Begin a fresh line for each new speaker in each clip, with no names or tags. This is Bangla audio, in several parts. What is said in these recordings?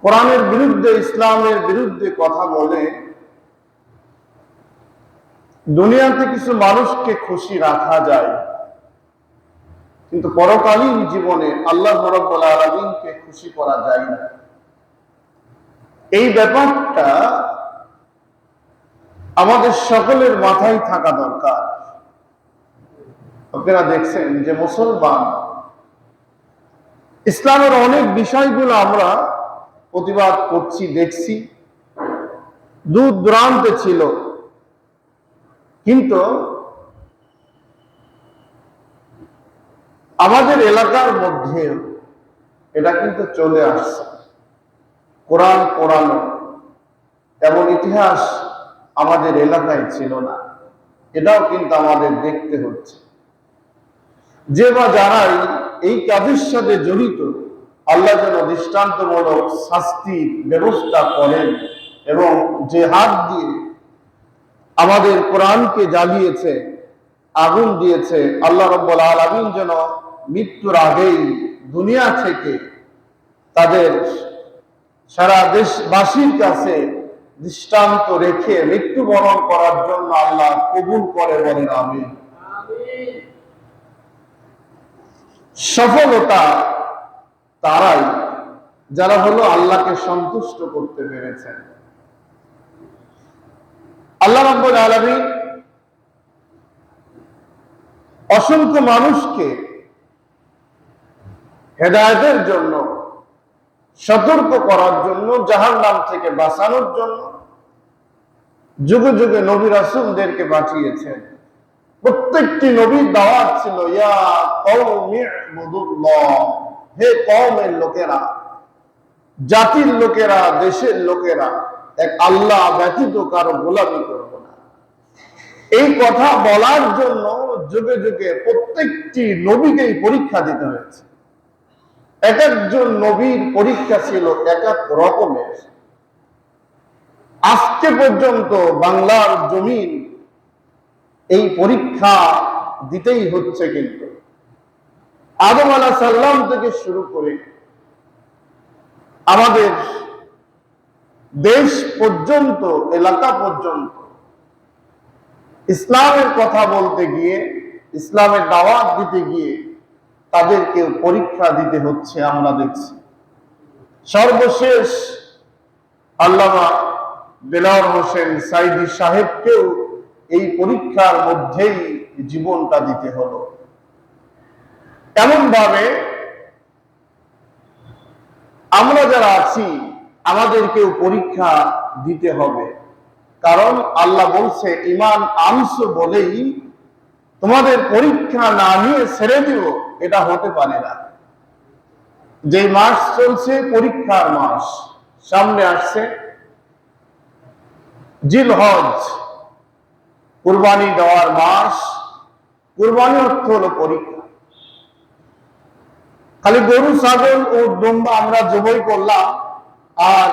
কোরআনের বিরুদ্ধে, ইসলামের বিরুদ্ধে কথা বলে দুনিয়াতে কিছু মানুষকে খুশি রাখা যায়, কিন্তু পরকালীন জীবনে আল্লাহ রাব্বুল আলামিনকে খুশি করা যায় না। এই ব্যাপারটা আমাদের সকলের মাথায় থাকা দরকার। আপনারা দেখছেন যে মুসলমান ইসলামের অনেক বিষয়গুলো আমরা প্রতিবাদ করছি, দেখছি, দূর দূরান্তে ছিল, কিন্তু আমাদের এলাকার মধ্যে এটা কিন্তু চলে আসছে। কোরআন পড়ানো এমন ইতিহাস আমাদের এলাকায় ছিল না, এটাও কিন্তু আমাদের দেখতে হচ্ছে। যে বা যারাই এই কাজের সাথে জড়িত, আল্লাহ যেন দৃষ্টান্তমূলক শাস্তির ব্যবস্থা করেন, এবং যে হাত দিয়ে আমাদের কোরআনকে জ্বালিয়েছে, আগুন দিয়েছে, আল্লাহ রাব্বুল আলামিন যেন মৃত্যুর আগেই দুনিয়া থেকে তাদের সারা দেশবাসীর কাছে দৃষ্টান্ত রেখে মৃত্যুবরণ করার জন্য আল্লাহ কবুল করে, বলেন আমিন। সফলতা তারাই যারা হলো আল্লাহকে সন্তুষ্ট করতে পেরেছেন। আল্লাহ রাব্বুল আলামিন অসংখ্য মানুষকে হেদায়েতের জন্য, সতর্ক করার জন্য, জাহান্নাম থেকে বাঁচানোর জন্য যুগে যুগে নবী রাসূলদেরকে পাঠিয়েছেন। প্রত্যেকটি নবীর দাওয়াত ছিল, ইয়া কওমি ইবুদুল্লাহ, হে কওমের লোকেরা, জাতির লোকেরা, দেশের লোকেরা, এক আল্লাহ ব্যতীত কারো গোলামি করব না। এই কথা বলার জন্য যুগে যুগে প্রত্যেকটি নবীকেই পরীক্ষা দিতে হয়েছে। এক একজন নবীর পরীক্ষা ছিল এক এক রকমের। আজকে পর্যন্ত বাংলার জমিন এই পরীক্ষা দিতেই হচ্ছে। কিন্তু আদম আলাইহিস সালাম থেকে শুরু করে আমাদের দেশ পর্যন্ত, এলাকা পর্যন্ত ইসলামের কথা বলতে গিয়ে, ইসলামের দাওয়াত দিতে গিয়ে তাদেরকে পরীক্ষা দিতে হচ্ছে। আমরা দেখছি সর্বশেষ আল্লামা দেলাওয়ার হোসেন সাইদি সাহেবকেও এই পরীক্ষার মধ্যেই জীবনটা দিতে হলো। এমন ভাবে আমরা যারা আছি আমাদেরকেও পরীক্ষা দিতে হবে, কারণ আল্লাহ বলছে, ঈমান আনছো বলেই তোমাদের পরীক্ষা না নিয়ে ছেড়ে দিব, এটা হতে পারে না। যে মাস চলছে পরীক্ষার মাস, সামনে আসছে জিলহজ, কুরবানি দেওয়ার মাস। কুরবানি অর্থ হলো পরীক্ষা। খালি গরু, ছাগল ও দুম্বা আমরা জবাই করলাম আর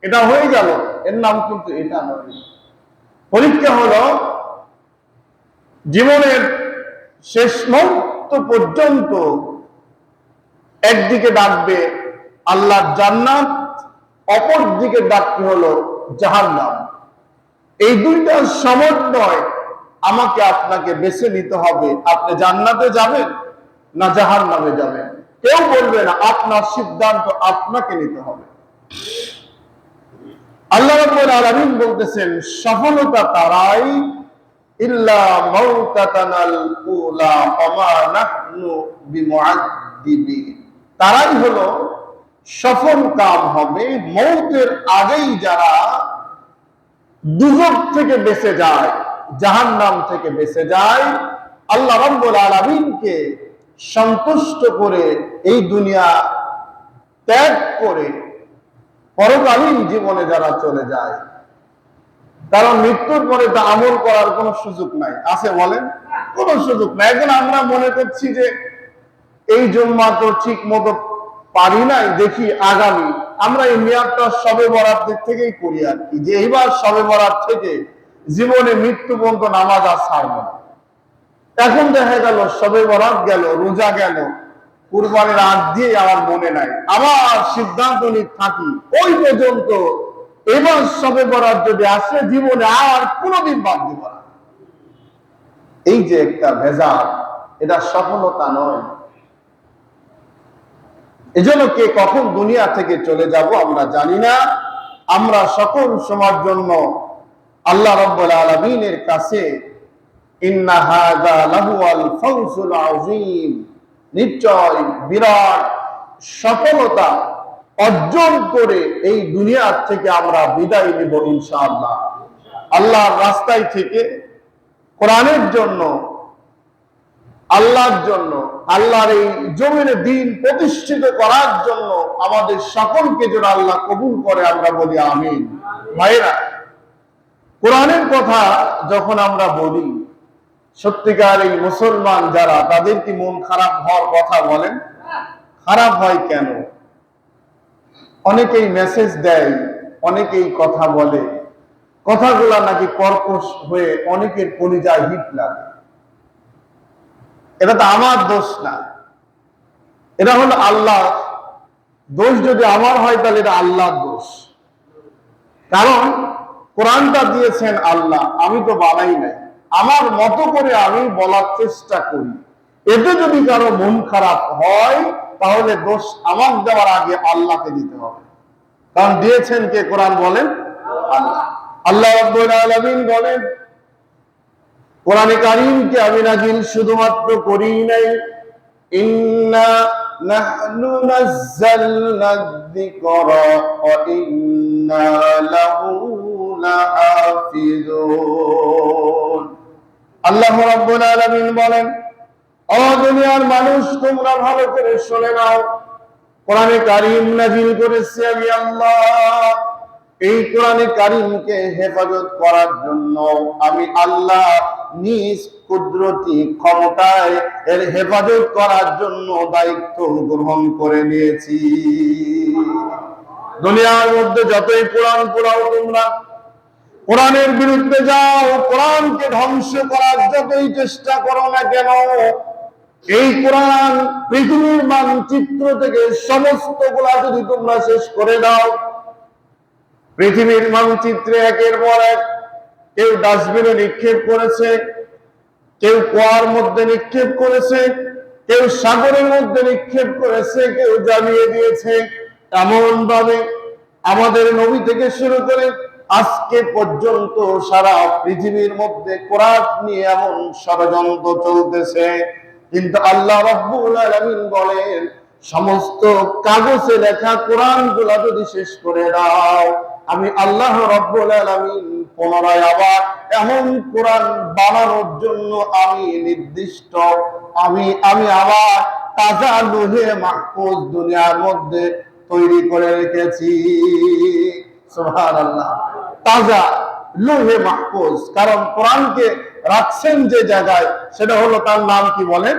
এটা হয়ে গেল, এর নাম কিন্তু এটা নয়। পরীক্ষা হলো জীবনের শেষ মুহূর্ত পর্যন্ত একদিকে ডাকবে আল্লাহর জান্নাত, অপর দিকে ডাকতে হলো জাহান্নাম। এই দুইটার সমন্বয় আমাকে আপনাকে বেছে নিতে হবে। আপনি জান্নাতে যাবেন না জাহান্নামে যাবেন, কেউ বলবে না। আপনার সিদ্ধান্ত আপনাকে নিতে হবে। আল্লাহ রাব্বুল আলামিন বলতেছেন, সফলতা তারাই ইল্লা মাউতাতানাল উলা ওমা নাহনু বিমুআদ্দিবিন, তারাই হলো সফল কাম হবে মৌতের আগেই যারা দুজক থেকে বেঁচে যায়, জাহান্নাম থেকে বেঁচে যায়, আল্লাহ রাব্বুল আলামিনকে সন্তুষ্ট করে এই দুনিয়া ত্যাগ করে পরকালীন জীবনে যারা চলে যায়। কারণ মৃত্যুর পরে তা আমল করার কোনো সুযোগ নাই, আছে বলেন? কোনো সুযোগ নাই। এখন আমরা মনে করছি যে এই জুম্মা তো ঠিক মতো পারি নাই, দেখি আগামী। আমরা এই মেয়াদটা শবে বরাত থেকেই করি আর কি, যে এইবার শবে বরাত থেকে জীবনে মৃত্যু পর্যন্ত নামাজ আর ছাড়ব না। এখন দেখা গেল শবে বরাত গেল, রোজা গেল, কুরবানির আগ দিয়ে আমার মনে নাই, আবার সিদ্ধান্ত নিয়ে থাকি ওই পর্যন্ত এবার সবে বরাত যদি আসে জীবনে আর কোনোদিন বাদ দিব না। এই যে একটা ভেজাল, এটা সফলতা নয়। এজন্য কে কখন দুনিয়া থেকে চলে যাব আমরা জানি না। আমরা সকল সময়ের জন্য আল্লাহ রাব্বুল আলামিনের কাছে ইন্না হাযা লাহুয়াল ফাওজুল আযীম, নিশ্চয় বিরাট সফলতা অর্জন করে এই দুনিয়া থেকে আমরা বিদায় নিব ইনশাআল্লাহ। আল্লাহর রাস্তায় থেকে কোরআনের জন্য, আল্লাহর জন্য, আল্লাহর এই জমিনে দ্বীন প্রতিষ্ঠিত করার জন্য আমাদের সকলকে যেন আল্লাহ কবুল করে, আমরা বলি আমিন। ভাইরা, কোরআনের কথা যখন আমরা বলি, সত্যিকার এই মুসলমান যারা, তাদের কি মন খারাপ হওয়ার কথা বলেন? খারাপ হয় কেন? অনেকেই মেসেজ দেয়, অনেকেই কথা বলে, কথাগুলা নাকি কর্কশ হয়ে অনেকের কলিজায় হিট লাগে। এটা তো আমার দোষ না, এটা হলো আল্লাহ দোষ। যদি আমার হয় তাহলে এটা আল্লাহর দোষ, কারণ কোরআনটা দিয়েছেন আল্লাহ, আমি তো বানাই নাই, আমার মতো করে আমি বলার চেষ্টা করি। এতে যদি কারো মন খারাপ হয় তাহলে দোষ আমার দেওয়ার আগে আল্লাহকে দিতে হবে, কারণ দিয়েছেন কে? কোরআন বলেন আল্লাহ। আল্লাহ রাব্বুল আলামিন বলেন, কোরআনে কারীমকে আমি নাযিল শুধুমাত্র করি নাই, ইন্না নাহনু নাযালনা যিকরা ওয়া ইন্না লাহু লাহাফিজুন। আল্লাহ রাব্বুল আলামিন বলেন, ও দুনিয়ার মানুষ, তোমরা ভালো করে শুনে নাও, কোরআনে কারীম নাযিল করেছি আমি আল্লাহ। এই কোরআনে কারীমকে হেফাজত করার জন্য আমি আল্লাহ নিজ কুদরতি ক্ষমতায় এর হেফাজত করার জন্য দায়িত্ব গ্রহণ করে নিয়েছি। দুনিয়ার মধ্যে যতই কোরআন পড়াও তোমরা, কোরআনের বিরুদ্ধে যাও, কোরআনকে ধ্বংস করার যতই চেষ্টা করো না কেন, এই কোরআন পৃথিবীর মানচিত্র থেকে সমস্ত গুলা যদি তোমরা শেষ করে দাও, পৃথিবীর মানচিত্রে একের পর এক কেউ ডাস্টবিনে নিক্ষেপ করেছে, কেউ কুয়ার মধ্যে নিক্ষেপ করেছে, কেউ সাগরের মধ্যে নিক্ষেপ করেছে, কেউ জ্বালিয়ে দিয়েছে। এমন ভাবে আমাদের নবী থেকে শুরু করে আজকে পর্যন্ত সারা পৃথিবীর মধ্যে কোরআন নিয়ে এমন ষড়যন্ত্র চলতেছে, কিন্তু আল্লাহ রাব্বুল আলামিন বলেন, সমস্ত কাগজে লেখা কোরআন গুলা যদি শেষ করে দাও, আমি আল্লাহ রাব্বুল আলামিন পুনরায় আবার এমন কোরআন বানানোর জন্য আমি নির্দিষ্ট, আমি আবার তাজা লোহে মাহফুজ দুনিয়ার মধ্যে তৈরি করে রেখেছি। সুবহানাল্লাহ, তাজা লোহে মাহফুজ। কারণ কোরআনকে রাখছেন যে জায়গায়, সেটা হলো, তার নাম কি বলেন?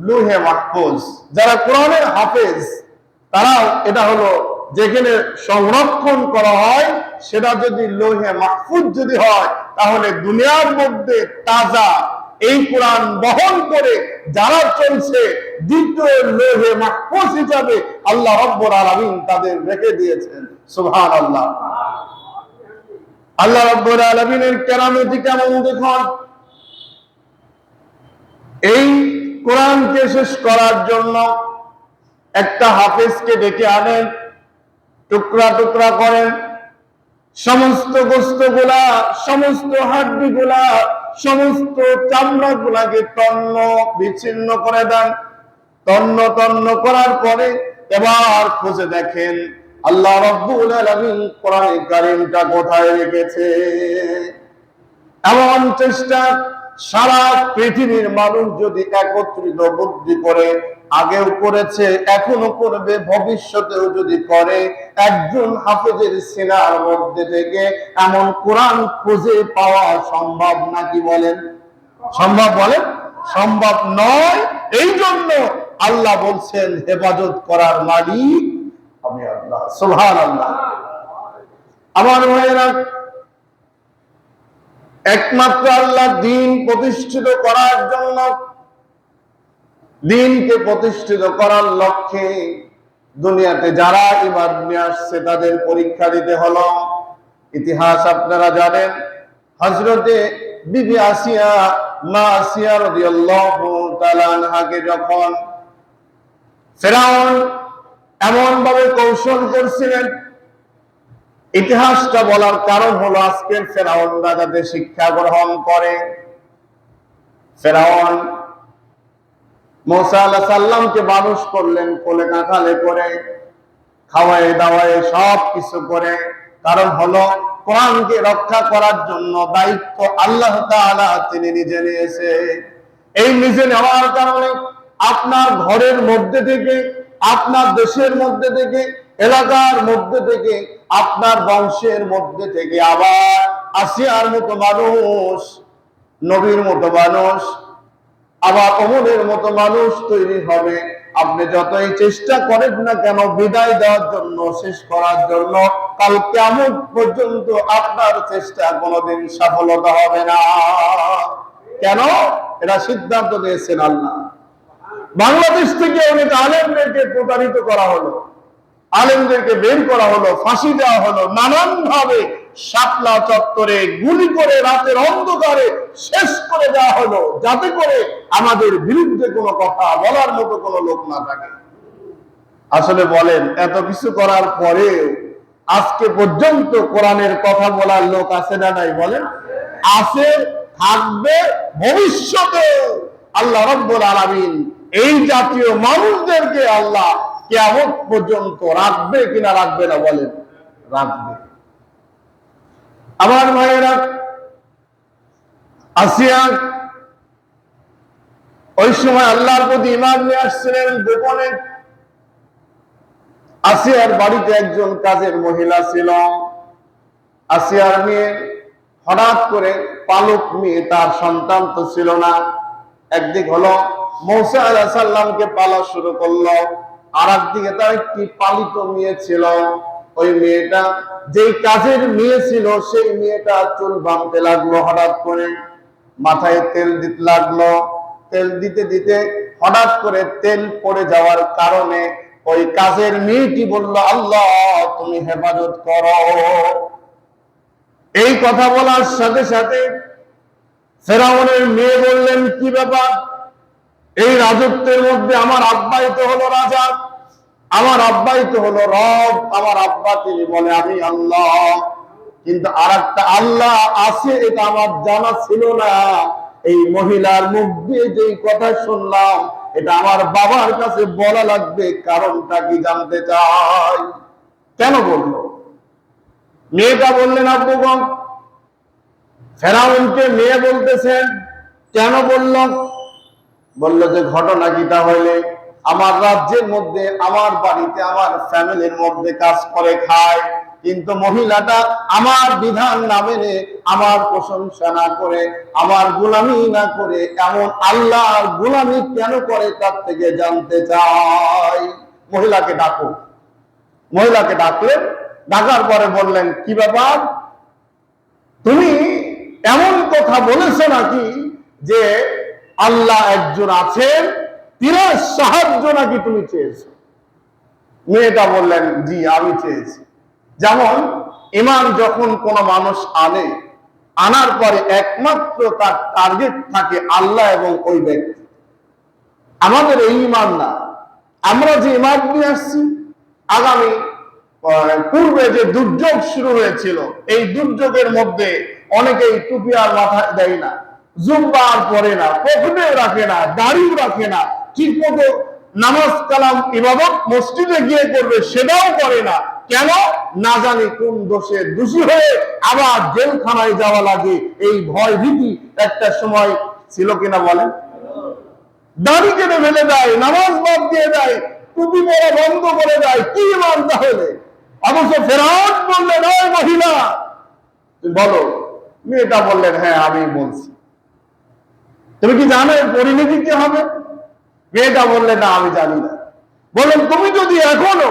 লোহে মাহফুজ। যারা কোরআনের হাফেজ, তারাও এটা হলো যেখানে সংরক্ষণ করা হয়, সেটা যদি লোহে মাহফুজ যদি হয়, তাহলে দুনিয়ার মধ্যে তাজা এই কোরআন বহন করে যারা চলছে, দ্বিতীয় লোহে মাহফুজ হিসাবে আল্লাহ রাব্বুল আলামিন তাদের রেখে দিয়েছেন। সুবহানাল্লাহ। আল্লাহ রাব্বুল আলামিনের কেরামতি কেমন দেখুন। এই কোরআনকে শেষ করার জন্য একটা হাফেজকে ডেকে আনেন, টুকরা টুকরা করেন, সমস্ত গোশতগুলা, সমস্ত হাড্ডিগুলা, সমস্ত চামড়া গুলাকে তন্ন বিচ্ছিন্ন করে দেন। তন্ন তন্ন করার পরে এবার খুঁজে দেখেন আল্লাহ রাব্বুল আলামিন কোরআনে কারীমটা কোথায় রেখেছে। এমন চেষ্টা সারা পৃথিবীর মানুষ যদি একত্রিত বুদ্ধি করে, আগেও করেছে, এখনো করবে, ভবিষ্যতেও যদি করে, একজন হাফেজের সিনার মধ্যে থেকে এমন কোরআন খুঁজে পাওয়া সম্ভব নাকি বলেন? সম্ভব বলেন? সম্ভব নয়। এই জন্য আল্লাহ বলছেন, হেফাজত করার মালিক আমি আল্লাহ। সুবহানাল্লাহ। আমার ভাইয়েরা, একমাত্র আল্লাহ দ্বীন প্রতিষ্ঠিত করার জন্য দ্বীনকে প্রতিষ্ঠিত করার লক্ষ্যে দুনিয়াতে যারা ঈমান নিয়ে আসছে তাদের পরীক্ষা দিতে হলো। ইতিহাস আপনারা জানেন, হযরতে বিবি আসিয়া, মা আসিয়া রাদিয়াল্লাহু তাআলা আনহাকে যখন ফিরআউন এমন ভাবে কৌশল করছিলেন, ইতিহাসটা বলার কারণ হলো আজকের ফিরআউনরা যাতে শিক্ষা গ্রহণ করে। ফিরআউন মুসা আলাইহিস সালামকে মানুষ করলেন কোলে কাঁখালে করে, খাওয়ায় দাওয়ায় সব কিছু করে। কারণ হলো কোরআনকে রক্ষা করার জন্য দায়িত্ব আল্লাহ তাআলা তিনি নিজে নিয়েছে। এই নিজে নেওয়ার কারণে আপনার ঘরের মধ্যে থেকে, আপনার দেশের মধ্যে থেকে, এলাকার মধ্যে থেকে, আপনার বংশের মধ্যে থেকে আবার আসিয়ার মতো মানুষ, নবীর মতো মানুষ, আবার ওমরের মতো মানুষ তৈরি হবে। আপনি যতই চেষ্টা করেন না কেন বিদায় দেওয়ার জন্য, শেষ করার জন্য, কাল কিয়ামত পর্যন্ত আপনার চেষ্টা কোনোদিন সফলতা হবে না। কেন? এটা সিদ্ধান্ত নিয়েছেন আল্লাহ। বাংলাদেশ থেকে অনেক আলেমদেরকে প্রতারিত করা হলো, আলেমদেরকে বের করা হলো, ফাঁসি দেওয়া হলো, নানান ভাবে শাপলা চত্বরে গুলি করে রাতের অন্ধকারে শেষ করে দেওয়া হলো, যাতে করে আমাদের বিরুদ্ধে কোনো কথা বলার মতো কোনো লোক না থাকে। আসলে বলেন, এত কিছু করার পরে আজকে পর্যন্ত কোরআনের কথা বলার লোক আছে না নাই? বলেন, আছে, থাকবে, ভবিষ্যতে আল্লাহ রাব্বুল আলামিন এই জাতীয় মানুষদেরকে আল্লাহ কিয়ামত পর্যন্ত রাখবে কিনা রাখবে না? বলেন, রাখবে। আমার ভাইয়েরা, আসিয়া ওই সময় আল্লাহর প্রতি ঈমান নিয়ে আসছিলেন গোপনে। আসিয়ার বাড়িতে একজন কাজের মহিলা ছিল। আসিয়ার মেয়ে হঠাৎ করে পালক মেয়ে, তার সন্তান তো ছিল না। একদিক হলো মূসা আলাইহিস সালামকে পালা শুরু করলো, আর একদিকে তার একটি পালিত মেয়ে ছিল। ওই মেয়েটা যেই কাজের মেয়ে ছিল, সেই মেয়েটা চুল বাঁধতে লাগলো, হঠাৎ করে মাথায় তেল দিতে লাগলো। তেল দিতে দিতে হঠাৎ করে তেল পড়ে যাওয়ার কারণে ওই কাজের মেয়েটি বলল, আল্লাহ তুমি হেফাজত করো। এই কথা বলার সাথে সাথে ফেরাউনের মেয়ে বললেন, কি ব্যাপার? এই রাজত্বের মধ্যে আমার আব্বাই তো হলো রাজা, আমার আব্বাই তো হলো রব, আমার আব্বা তিনি বলে আমি আল্লাহ, কিন্তু আরেকটা আল্লাহ আছে এটা আমার জানা ছিল না। এই মহিলার মুখ দিয়ে যেই কথা শুনলাম, এটা আমার বাবার কাছে বলা লাগবে, কারণটা কি জানতে চাই। কেন বললো? মেয়েটা বললেন, আব্বুগণ, ফেরাউনকে মেয়ে বলতেছেন, কেন বলল? বলল যে ঘটনা কি তাহলে, আমার রাজ্যের মধ্যে, আমার বাড়িতে, আমার ফ্যামিলির মধ্যে কাজ করে খায়, কিন্তু মহিলাটা আমার বিধান না মেনে, আমার প্রশংসা না করে, আমার গোলামি না করে এমন আল্লাহর গোলামি কেন করে, তার থেকে জানতে চাই। মহিলাকে ডাকো। মহিলাকে ডাকলেন, ডাকার পরে বললেন, কি ব্যাপার? তুমি এমন কথা বলেছো নাকি যে আল্লাহ একজন আছেন, তিনার সাহায্য নাকি তুমি চেয়েছো? মেয়েটা বললেন, জি আমি চেয়েছি। যেমন ঈমান যখন কোন মানুষ আনে, আনার পরে একমাত্র তার টার্গেট থাকে আল্লাহ এবং ওই ব্যক্তি। আমাদের এই ঈমান না, আমরা যে ঈমান নিয়ে আসছি, আগামী পূর্বে যে দুর্যোগ শুরু হয়েছিল, এই দুর্যোগের মধ্যে অনেকেই টুপি আর মাথায় দেয় না, জুব্বা আর পরে না, পকেটেও রাখে না, দাড়িও রাখে না, ঠিক মতো নামাজ কালাম ইবাদত মসজিদে গিয়ে করবে সেটাও করে না। কেন? না জানি কোন দোষে দোষী হয়ে আবার জেলখানায় যাওয়া লাগে, এই ভয় ভীতি একটা সময় ছিল কিনা বলেন? দাড়ি কেটে ফেলে দেয়, নামাজ বাদ দিয়ে দেয়, টুপি পরা বন্ধ করে দেয়। কি ঈমান তাহলে? অবশ্য ফেরাউন বললেন, ওই মহিলা বলো। মেয়েটা বললেন, হ্যাঁ আমি বলছি। তুমি কি জানো এর পরিণতি কি হবে? মেয়েটা বললেন, না আমি জানি না। বললেন, তুমি যদি এখনো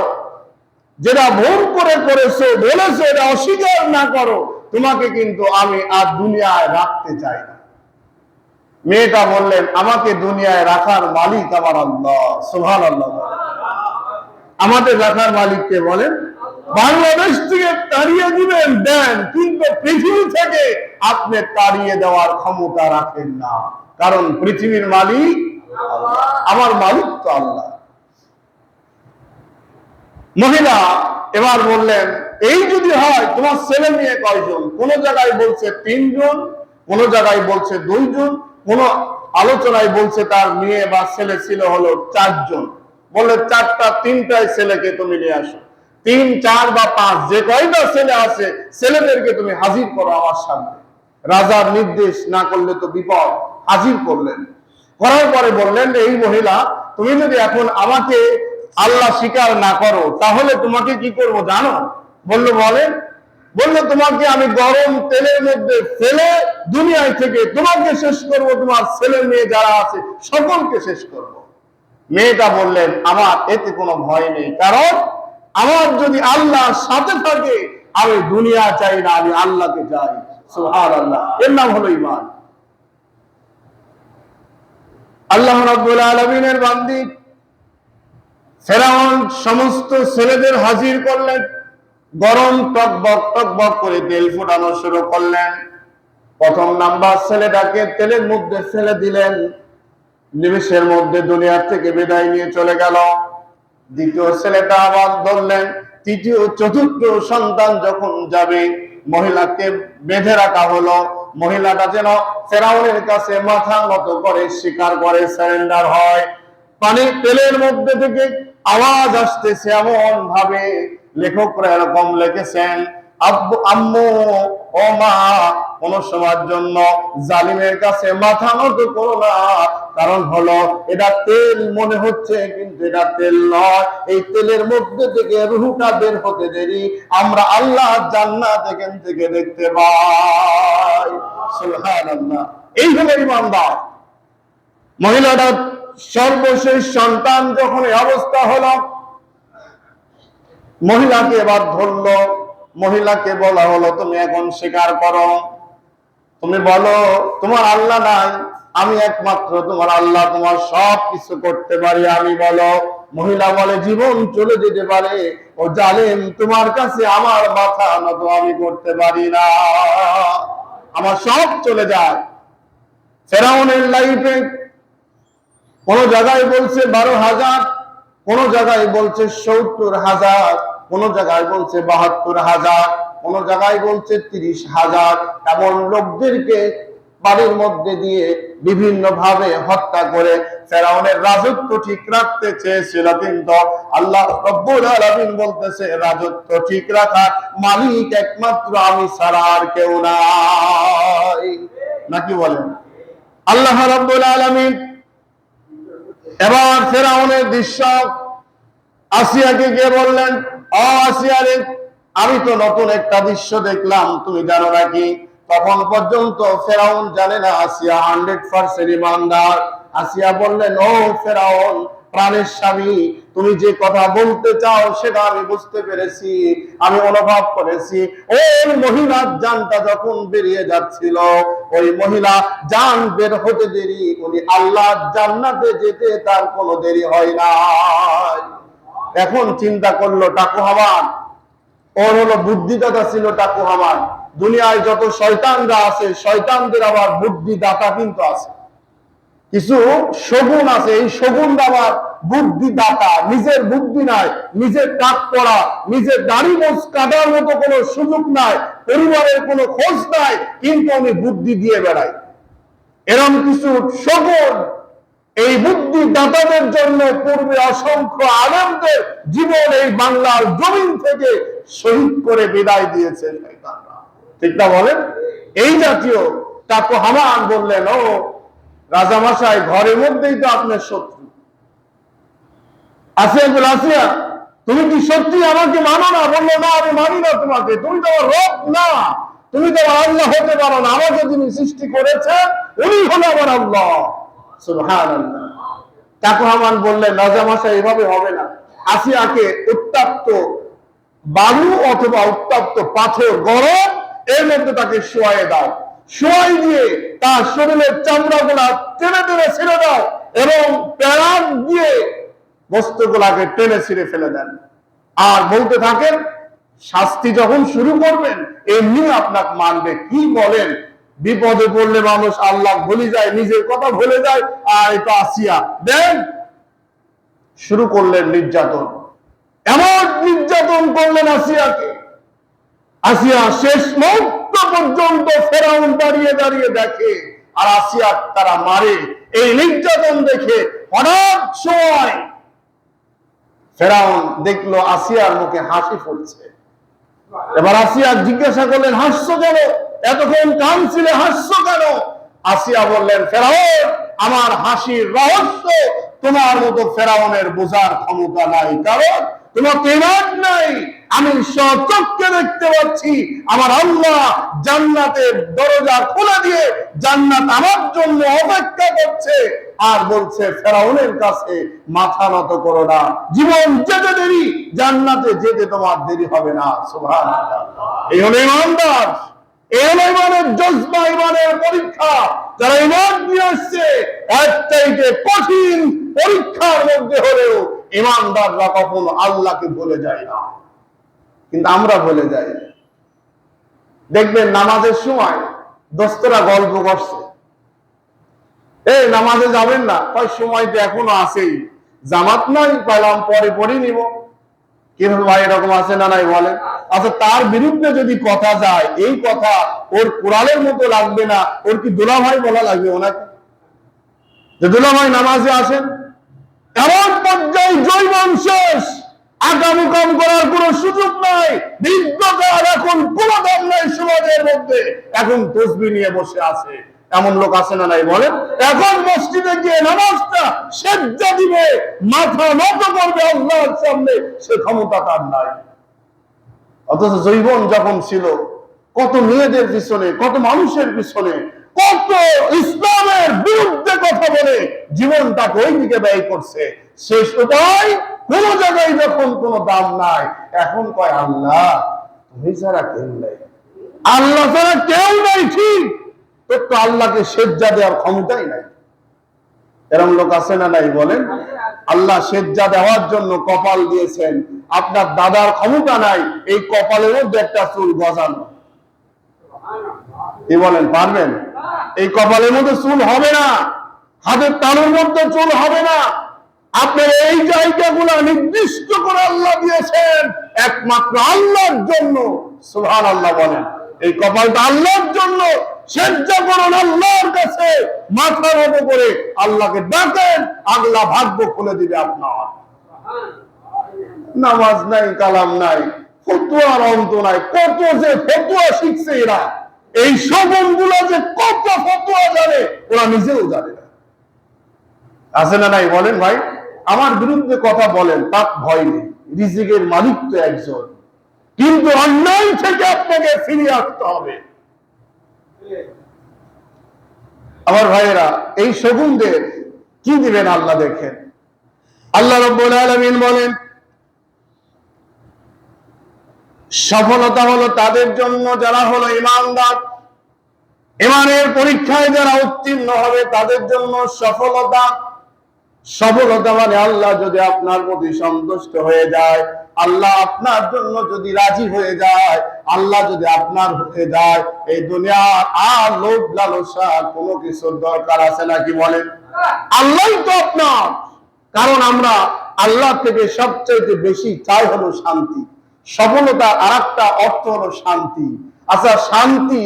যেটা ভুল করে করেছো বলেছো এটা অস্বীকার না করো, তোমাকে কিন্তু আমি আর দুনিয়ায় রাখতে চাই না। মেয়েটা বললেন, আমাকে দুনিয়ায় রাখার মালিক আমার আল্লাহ। সুবহানাল্লাহ। আমাদের রাখার মালিককে বলেন, বাংলাদেশ থেকে তাড়িয়ে দিবেন দেন, কিন্তু পৃথিবী থেকে আপনি তাড়িয়ে দেওয়ার ক্ষমতা রাখেন না, কারণ পৃথিবীর মালিক আল্লাহ। আমার মালিক তো আল্লাহ। মহিলা এবার বললেন, এই যদি হয় তোমার ছেলে মেয়ে কয়জন? কোন জায়গায় বলছে 3 জন, কোন জায়গায় বলছে 2 জন, কোন আলোচনায় বলছে তার মেয়ে বা ছেলে ছিল হলো 4 জন। বললে 4টা 3টায় ছেলেকে তুমি নিয়ে আসো, 3, 4 বা 5 যে কয়টা ছেলে আছে ছেলেদেরকে তুমি হাজির করো আমার সামনে। রাজার নির্দেশ না করলে তো বিপদ। হাজির করলেন, করার পরে বললেন, এই মহিলা তুমি যদি এখন আমাকে আল্লাহ স্বীকার না করো তাহলে তোমাকে কি করব জানো? বললো বলেন। বললো, তোমাকে আমি গরম তেলের মধ্যে ফেলে দুনিয়ায় থেকে তোমাকে শেষ করব, তোমার ছেলে মেয়ে যারা আছে সকলকে শেষ করব। মেয়েটা বললেন, আমার এতে কোনো ভয় নেই, কারণ আমার যদি আল্লাহর সাথে থাকে আমি দুনিয়া চাই না, আমি আল্লাহকে চাই। সুবহানাল্লাহ। এর নাম হলো ঈমান। আল্লাহ রাব্বুল আলামিনের বান্দি ফেরাউন সমস্ত ছেলেদের হাজির করলেন, গরম টকবক করে তেল ফোটানো শুরু করলেন। প্রথম নাম্বার ছেলেটাকে তেলের মধ্যে ফেলে দিলেন, নিমেষের মধ্যে দুনিয়ার থেকে বিদায় নিয়ে চলে গেল। দ্বিতীয় ছেলেটা আবার ধরলেন, তৃতীয় চতুর্থ সন্তান যখন যাবে মহিলাকে বেঁধে রাখা হলো। মহিলাটা যেন ফেরাউনের কাছে মাথা নত করে স্বীকার করে, সারেন্ডার হয়। পানি তেলের মধ্যে থেকে আওয়াজ আসতেছে এমন ভাবে লেখকরা এরকম লিখেছেন, আব্বু আম্মু ও মা, কোন সময়ের জন্য জালিমের কাছে মাথা নত করো না, কারণ হলো এটা তেল মনে হচ্ছে কিন্তু এটা তেল নয়। এই তেলের মধ্যে থেকে রূহটা বের হতে দেরি আমরা আল্লাহ জান্নাত এখান থেকে দেখতে পাই। সুবহানাল্লাহ। এই হলো ঈমানদার। মহিলাটা সর্বশেষ সন্তান যখন এই অবস্থা হলো, মহিলাকে এবার ধরলো। মহিলাকে বলা হলো, তুমি এখন স্বীকার করো, তুমি বলো তোমার আল্লাহ নাই, আমি একমাত্র তোমার আল্লাহ, তোমার সব কিছু করতে পারি আমি, বলো। মহিলা বলে, জীবন চলে যেতে পারে ও জালেম, তোমার কাছে আমার মাথা নত আমি করতে পারি না, আমার সব চলে যায়। ফেরাউনের লাইফে কোন জায়গায় বলছে 12,000, কোন জায়গায় বলছে 70,000, কোন জায়গায় বলছে 72,000, কোন জায়গায় বলছে 30,000। এমন লোকদেরকে বাড়ির মধ্যে দিয়ে বিভিন্ন ভাবে হত্যা করে ফেরাউনের রাজত্ব ঠিক রাখতে চেয়েছিল, কিন্তু আল্লাহ রব্বুল আলামিন বলতেছে রাজত্ব ঠিক রাখার মালিক একমাত্র আমি ছাড়া আর কেউ নাই। নাকি বলেন? আল্লাহ রব্বুল আলামিন এবার ফেরাউনের দৃশ্য আসিয়াকে গিয়ে বললেন, ও আসিয়া রে, আমি তো নতুন একটা দৃশ্য দেখলাম, তুমি জানো নাকি? তখন পর্যন্ত ফেরাউন জানে না আসিয়া 100% ঈমানদার। আসিয়া বললেন, ও ফেরাউন, প্রাণের স্বামী, তুমি যে কথা বলতে চাও সেটা আমি বুঝতে পেরেছি, আমি অনুভব করেছি। ওই মহিলার জানটা যখন বেরিয়ে যাচ্ছিল, ওই মহিলা জান বের হতে দেরি, উনি আল্লাহর জান্নাতে যেতে তার কোনো দেরি হয় না। এখন চিন্তা করলো টাকু হামান, ওর হলো বুদ্ধিদাতা ছিল টাকু হামান। দুনিয়ায় যত শয়তানরা আছে শয়তানদের আবার বুদ্ধিদাতা কিন্তু আছে, কিছু শগুন আছে, এই শগুন আবার বুদ্ধিদাতা। নিজের বুদ্ধি নাই, নিজের টাক পড়া, নিজের দাড়ি মোছ কাটার মতো কোনো সুযোগ নাই, পরিবারের কোনো খোঁজ নাই, কিন্তু আমি বুদ্ধি দিয়ে বেড়াই। এরকম কিছু শগুন এই বুদ্ধিদাতাদের জন্য পূর্বে অসংখ্য আলেমদের জীবন এই বাংলার জমিন থেকে শহীদ করে বিদায় দিয়েছে শয়তানরা। ঠিক না বলেন? এই জাতীয় টাকু হামান বললেন, ও রাজামশাই, ঘরের মধ্যেই তো আপনার শত্রু। আসিয়া বলে, আসিয়া তুমি কি সত্যি আমাকে মানো না? বললো, না আমি মানি না তোমাকে, তুমি তো আমার রব না, তুমি তো আমার আল্লাহ হতে পারো না, আমাকে যিনি সৃষ্টি করেছেন উনি হলো আমার আল্লাহ। সুবহানাল্লাহ। টাকু হামান বললেন, রাজামশাই এভাবে হবে না, আসিয়াকে উত্তপ্ত বালু অথবা উত্তপ্ত পাথর গরম এর মধ্যে তাকে শোয়ায়ে দাও। সোয়াই দিয়ে তার শরীরের চামড়াগুলা টেনে টেনে ছিঁড়ে দাও এবং প্যারাক দিয়ে বস্তুগুলাকে টেনে ছিঁড়ে ফেলে দেন। আর বলতে থাকেন, শাস্তি যখন শুরু করবেন এমনি আপনাকে মানবে। কি বলেন? বিপদে পড়লে মানুষ আল্লাহ ভুলে যায়, নিজের কথা ভুলে যায়। আর এটা আসিয়া দেন শুরু করলেন নির্যাতন, এমন নির্যাতন করলেন আসিয়াকে। আসিয়া শেষ মুহূর্ত পর্যন্ত ফেরাউন দাঁড়িয়ে দাঁড়িয়ে দেখে আর আসিয়া তারা মারে। এই নির্যাতন দেখে হঠাৎ সময় ফেরাউন দেখলো আসিয়ার মুখে হাসি ফুটছে। এবার আসিয়া জিজ্ঞাসা করলেন, হাসছো কেন? এতক্ষণ কাঁদছিলে, হাসছো কেন? আসিয়া বললেন, ফেরাউন, আমার হাসির রহস্য তোমার মতো ফেরাউনের বোঝার ক্ষমতা নাই, কারণ তোমার ঈমান নাই। আমি স্বচক্ষে দেখতে পাচ্ছি আমার আল্লাহ জান্নাতের দরজা খুলে দিয়ে জান্নাত আমার জন্য অপেক্ষা করছে, আর বলছে ফেরাউনের কাছে মাথা নত করো না, জীবন যেতে দেরি, জান্নাতে যেতে তোমার দেরি হবে না। সুবহানাল্লাহ। এই হলো ঈমানদার, এই হলো ঈমানের জজবা, ঈমানের পরীক্ষা। যারা ঈমান নিয়ে আসছে এর চাইতে কঠিন পরীক্ষার মধ্যে হলেও ঈমানদাররা কখনো আল্লাহকে ভুলে যায় না, কিন্তু আমরা ভুলে যাই। দেখবেন নামাজের সময় দোস্তরা গল্প করছে, এই নামাজে যাবেন না, তাই সময় তো এখনো আছেই, জামাত নাই, পাইলাম পরে পরে নিব। কিন্তু ভাই এরকম আছে না নাই বলেন? আচ্ছা, তার বিরুদ্ধে যদি কথা যায়, এই কথা ওর কোরআনের মতো লাগবে না, ওর কি দুলাভাই বলা লাগবে ওনাকে যে দুলাভাই নামাজে আসেন? এমন পর্যায়ে জৈবন শেষ, আগামুকাম করার কোন সুযোগ নাই, বৃদ্ধকার এখন কোন দাম নাই সমাজের মধ্যে, এখন তসবিহ নিয়ে বসে আছে। এমন লোক আছে না নাই বলেন? এখন মসজিদে গিয়ে নামাজটা সেজদা দিবে, মাথা নত করবে আল্লাহর সামনে, সে ক্ষমতা তার নাই। অথচ জৈবন যখন ছিল, কত মেয়েদের পিছনে, কত মানুষের পিছনে, কত ইসলামের বিরুদ্ধে কথা বলে জীবনটাকে ওই দিকে ব্যয় করছে। শেষ উপায় কোন জায়গায় যখন কোন দাম নাই, এখন কয় আল্লাহ তুমি ছাড়া কেউ নাই, আল্লাহ ছাড়া কেউ নাই। ঠিক তো আল্লাহকে সেজদা দেওয়ার ক্ষমতাই নাই। এরকম লোক আছে না নাই বলেন? আল্লাহ সেজদা দেওয়ার জন্য কপাল দিয়েছেন, আপনার দাদার ক্ষমতা নাই এই কপালের মধ্যে একটা চুল গজানো। কি বলেন, পারবেন? এই কপালের মধ্যে চুল হবে না, হাতের তালুর মধ্যে চুল হবে না। আপনার এই জায়গাগুলো নির্দিষ্ট করে আল্লাহ দিয়েছেন একমাত্র আল্লাহর জন্য। সুবহানাল্লাহ বলেন। এই কপালটা আল্লাহর জন্য, সেজদা করুন আল্লাহর কাছে, মাথার মতো করে আল্লাহকে ডাকেন, আল্লাহ ভাগ্য খুলে দিবে আপনার। নামাজ নাই, কালাম নাই, ফতোয়ার অন্ত নাই, কত যে ফতোয়া শিখছে এরা, এই শোভনগুলো যে কত ফতোয়া জানে ওরা নিজেও জানে না। আছে না নাই বলেন? ভাই আমার বিরুদ্ধে কথা বলেন, তার ভয় নেই, রিজিকের মালিক তো একজন, কিন্তু অন্যায় থেকে আপনাকে ফিরিয়ে আসতে হবে। আমার ভাইয়েরা, এই শগুনদের কি দিবেন আল্লাহ দেখেন। আল্লাহ রাব্বুল আলামিন বলেন, সফলতা হলো তাদের জন্য যারা হলো ঈমানদার, ঈমানের পরীক্ষায় যারা উত্তীর্ণ হবে তাদের জন্য সফলতা। সফলতা মানে আল্লাহ যদি আপনার প্রতি সন্তুষ্ট হয়ে যায়, আল্লাহ আপনার জন্য যদি রাজি হয়ে যায়, আল্লাহ যদি আপনার হয়ে যায়, এই দুনিয়ার আর লোভ লালসা কোনো কিছুর দরকার আছে নাকি বলেন? আল্লাহই তো আপনার। কারণ আমরা আল্লাহ থেকে সবচেয়ে বেশি চাই হলো শান্তি। সফলতার আরেকটা অর্থ হলো শান্তি। আচ্ছা, শান্তি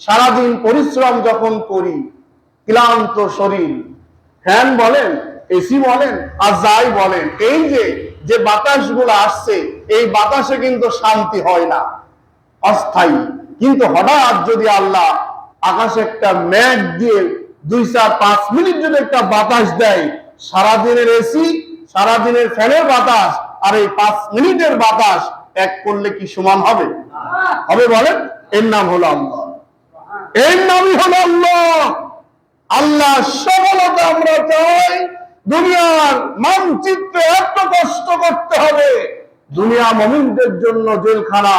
সারাদিন পরিশ্রম যখন করি, ক্লান্ত শরীর, ফ্যান বলেন, এসি বলেন, আর যাই বলেন, এই যে বাতাসগুলো আসছে, এই বাতাসে কিন্তু শান্তি হয় না, অস্থায়ী। কিন্তু হঠাৎ যদি আল্লাহ আকাশে একটা মেঘ দিয়ে 2-4-5 মিনিট যদি একটা বাতাস দেয়, সারাদিনের এসি, সারাদিনের ফ্যানের বাতাস আর এই 5 মিনিটের বাতাস এক করলে কি সমান হবে? হবে বলেন? এর নাম হলো আল্লাহ, এর নামই হলো আল্লাহ। আল্লাহ সফলতা আমরা চাই, দুনিয়ার মানচিত্রে এত কষ্ট করতে হবে, দুনিয়া মুমিনদের জন্য জেলখানা,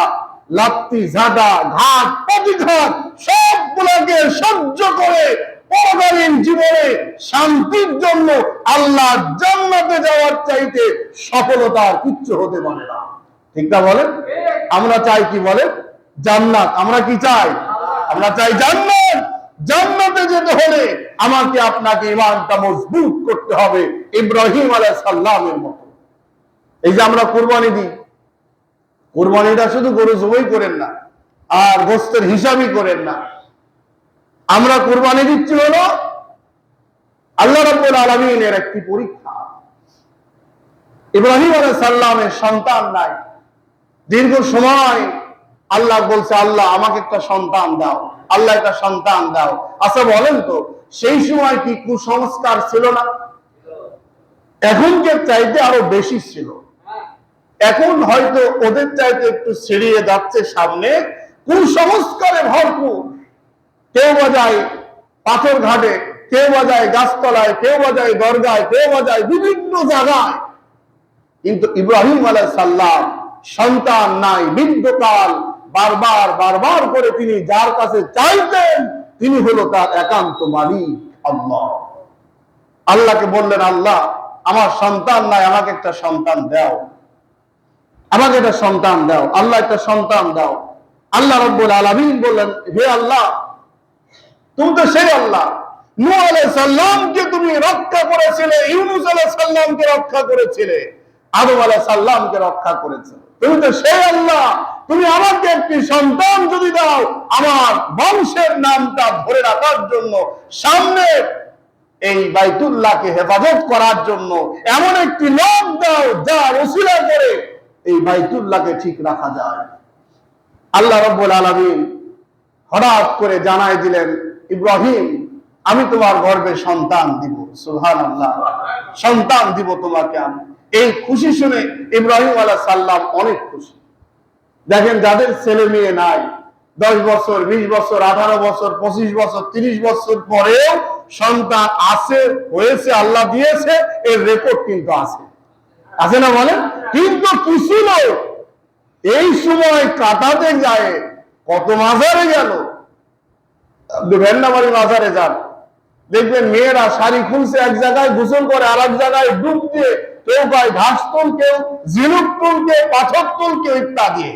লাত্তি ঝাঁটা ঘাট প্রতিঘাত সবগুলোকে সহ্য করে পরকালীন জীবনে শান্তির জন্য আল্লাহ জান্নাতে যাওয়ার চাইতে সফলতার কিচ্ছু হতে পারে না। ঠিক না বলেন? আমরা চাই কি বলেন? জান্নাত। আমরা কি চাই? আমরা চাই জান্নাত। জান্নাতে যেতে হলে আমাকে আপনাকে ঈমানটা মজবুত করতে হবে ইব্রাহিম আলাইহিস সালামের মতো। এই যে আমরা কুরবানি দিই, কুরবানিটা শুধু গরু জবাই করেন না আর গোশতের হিসাবই করেন না। আমরা কুরবানি দিচ্ছি হলো আল্লাহ রাব্বুল আলামিনের একটি পরীক্ষা। ইব্রাহিম আলাইহিস সালামের সন্তান নাই, দীর্ঘ সময় আল্লাহ বলছে, আল্লাহ আমাকে একটা সন্তান দাও, আল্লাহ একটা সন্তান দাও। আচ্ছা বলেন তো, সেই সময় কি কুসংস্কার ছিল না? এখনকার চাইতে আরো বেশি ছিল। এখন হয়তো ওদের চাইতে একটু ছিড়িয়ে যাচ্ছে সামনে, কুসংস্কারে ভরপুর। কেউ বাজায় পাথর ঘাটে, কেউ বাজায় গাছতলায়, কেউ বাজায় দরগায়, কেউ বাজায় বিভিন্ন জায়গায়। কিন্তু ইব্রাহিম আলাইহিস সালাম সন্তান নাই, বৃদ্ধকাল, বারবার বারবার করে তিনি যার কাছে চাইতেন তিনি হলো তার একান্ত মালিক আল্লাহ। আল্লাহকে বললেন, আল্লাহ আমার সন্তান নাই, আমাকে একটা সন্তান দাও, আমাকে একটা সন্তান দাও, আল্লাহ একটা সন্তান দাও। আল্লাহ রাব্বুল আলামিন বললেন, হে আল্লাহ, তুমি তো সেই আল্লাহ, নূহ আলাইহিস সালামকে তুমি রক্ষা করেছিলে, ইউনূস আলাইহিস সালামকে রক্ষা করেছিলে, আদম আলাইহিস সালামকে রক্ষা করেছিলে। তুমি তো সেই আল্লাহ, তুমি আমাকে একটি সন্তান যদি দাও, আমার বংশের নামটা ধরে রাখার জন্য, সামনে এই বাইতুল্লাহকে হেফাজত করার জন্য এমন একটি লোক দাও যার ওসিলা করে এই বাইতুল্লাহকে ঠিক রাখা যায়। আল্লাহ রাব্বুল আলামিন হঠাৎ করে জানায় দিলেন, ইব্রাহিম আমি তোমার গর্ভে সন্তান দিব। সুবহানাল্লাহ, সন্তান দিব তোমাকে আমি। এই খুশি শুনে ইব্রাহিম আলাইহিস সালাম অনেক খুশি। দেখেন, যাদের ছেলে মেয়ে নাই, 10 বছর, 20 বছর, 18 বছর, 25 বছর, 30 বছর পরেও সন্তান আছে, হয়েছে, আল্লাহ দিয়েছে, এর রেকর্ড কিন্তু আছে, আছে না বলেন? কিন্তু কিছু লোক এই সময় কাটাতে যায়, কত মাজারে গেল, ভেন্ডামারি মাজারে যান, দেখবেন মেয়েরা শাড়ি খুলছে এক জায়গায়, গোসল করে আর এক জায়গায় ডুব দিয়ে, কেউ গায়ে ঘাস তুল, কেউ ঝিনুক তুল, কেউ পাথর তুল, কেউ ইত্যাদি।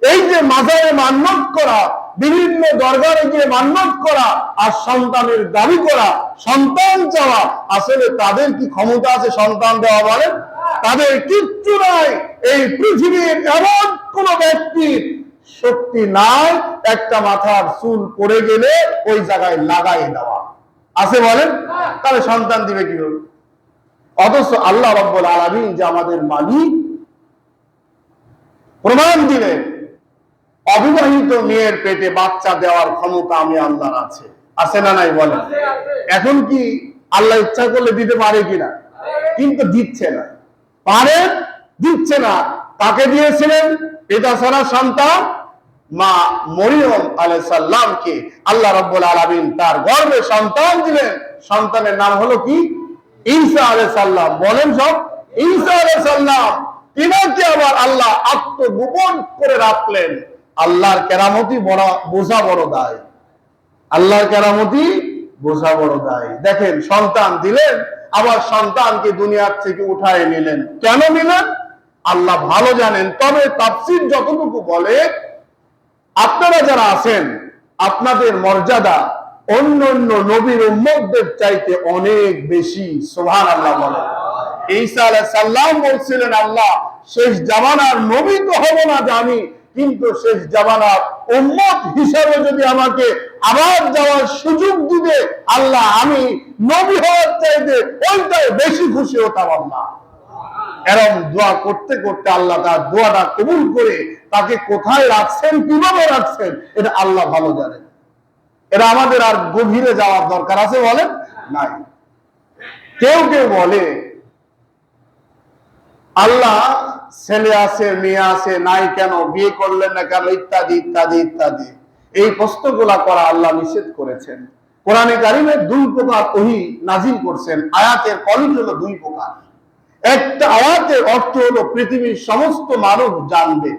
এই যে মাজারে মান্যত করা, বিভিন্ন দরবারে গিয়ে মান্যত করা আর সন্তানের দাবি করা, সন্তান চাওয়া, আসলে তাদের কি ক্ষমতা আছে সন্তান দেওয়া? বলেন, তাদের কিচ্ছু নাই। এই পৃথিবীর এমন কোন ব্যক্তির শক্তি নাই একটা মাথার চুল পড়ে গেলে ওই জায়গায় লাগাই দেওয়া, আছে বলেন? তাহলে সন্তান দিবে কিভাবে? অথচ আল্লাহ রাব্বুল আলামিন যে আমাদের মালিক, প্রমাণ দিলেন অবিবাহিত মেয়ের পেটে বাচ্চা দেওয়ার ক্ষমতা আমি আল্লাহর আছে, আছে না নাই বলেন? এখন কি আল্লাহ ইচ্ছা করলে দিতে পারে কিনা? কিন্তু দিচ্ছে না, পারে, দিচ্ছে না। তাকে দিয়েছিলেন পিতা ছাড়া সন্তান, মা মরিয়ম আলাইহিস সালামকে আল্লাহ রাব্বুল আলামিন তার গর্ভে সন্তান দিলেন। সন্তানের নাম হলো কি? ঈসা আলাইহিস সালাম। বলেন সব, ঈসা আলাইহিস সালাম। তিনাকে আবার আল্লাহ আত্মগোপন করে রাখলেন। আল্লাহর কেরামতি বোঝা বড় দায়, আল্লাহর কেরামতি বোঝা বড় দায়। দেখেন, সন্তান দিলেন, আবার সন্তানকে দুনিয়ার থেকে উঠায় নিলেন। কেন নিলেন আল্লাহ ভালো জানেন। তবে তাফসীর যতটুকু বলে, আপনারা যারা আছেন, আপনাদের মর্যাদা অন্য অন্য নবীর উম্মতদের চাইতে অনেক বেশি। সুবহানাল্লাহ বলেন। ঈসা আলাইহিস সালাম বলছিলেন, আল্লাহ শেষ জামানার নবী তো হব না জানি, কিন্তু শেষ জামানার উম্মত হিসাবে যদি আমাকে আবার যাওয়ার সুযোগ দিবে আল্লাহ, আমি নবী হওয়ার চাইতে ওইটাই বেশি খুশি হতাম আল্লাহ। এরকম দোয়া করতে করতে আল্লাহ তার দোয়াটা কবুল করে তাকে কোথায় রাখছেন, কিভাবে রাখছেন, এটা আল্লাহ ভালো জানেন। এটা আমাদের আর গভীরে যাওয়ার দরকার আছে বলেন? নাই। কেউ কেউ বলে আল্লাহ ছেলে আছে, মেয়ে আছে, নাই কেন, বিয়ে করলেন না কেন, ইত্যাদি ইত্যাদি ইত্যাদি। এই প্রশ্নগুলা করা আল্লাহ নিষেধ করেছেন। কোরআনে কারিমে 2 প্রকার ওহী নাজিল করছেন। আয়াতের কোয়ালিটি হলো 2 প্রকার। একটা আয়াতের অর্থ হলো পৃথিবীর সমস্ত মানুষ জানবে,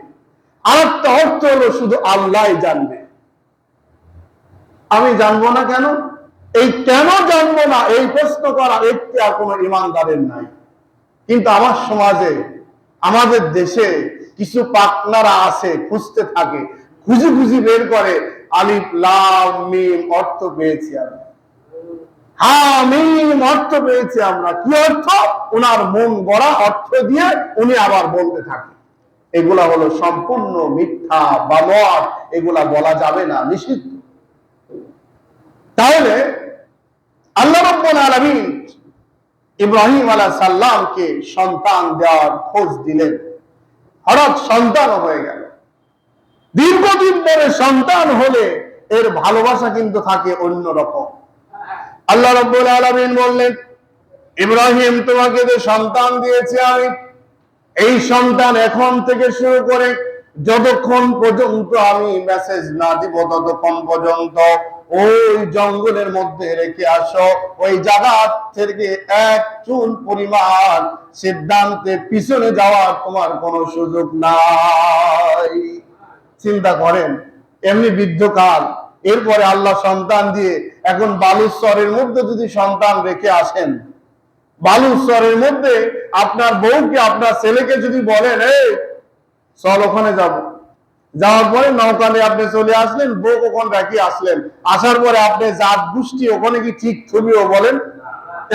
আরেকটা অর্থ হলো শুধু আল্লাহ জানবে। আমি জানবো না কেন? এই কেন জানবো না এই প্রশ্ন করার এখতিয়ার কোনো ঈমানদারের নাই। কিন্তু আমার সমাজে, আমাদের দেশে কিছু পাকনারা আছে, খুঁজতে থাকে, খুঁজি খুঁজি বের করে আলিফ লাম মিম অর্থ পেয়েছি আমরা, হ্যাঁ মিম অর্থ পেয়েছি আমরা। কি অর্থ? ওনার মন গড়া অর্থ দিয়ে উনি আবার বলতে থাকে। এগুলা হলো সম্পূর্ণ মিথ্যা বানোয়াট, এগুলা বলা যাবে না, নিষিদ্ধ। তাহলে আল্লাহ রাব্বুল আলামিন ইব্রাহিম আলাইহিস সালামকে সন্তান দেওয়ার খোঁজ দিলেন, হঠাৎ সন্তান হয়ে গেল। দীর্ঘদিন পরে সন্তান হলে এর ভালোবাসা কিন্তু থাকে অন্যরকম। আল্লাহ রাব্বুল আলামিন বললেন, ইব্রাহিম তোমাকে যে সন্তান দিয়েছি আমি, এই সন্তান এখন থেকে শুরু করে যতক্ষণ পর্যন্ত আমি মেসেজ না দিব ততক্ষণ পর্যন্ত ওই জঙ্গলের মধ্যে রেখে আসো। ওই জায়গা থেকে এক চুল পরিমাণ সিদ্ধান্তে পিছনে যাওয়ার তোমার কোনো সুযোগ নাই। চিন্তা করেন, এমনি বৃদ্ধকাল, এরপরে আল্লাহ সন্তান দিয়ে এখন বালুচরের মধ্যে যদি সন্তান রেখে আসেন, বালুচরের মধ্যে আপনার বউকে আপনার ছেলেকে যদি বলেন এই চল ওখানে যাব, যাওয়ার পরে নৌকানে আপনি চলে আসলেন, বউ কখন রাখি আসলেন, আসার পরে আপনি জাত গোষ্ঠী ওখানে কি ঠিক ছবিও বলেন?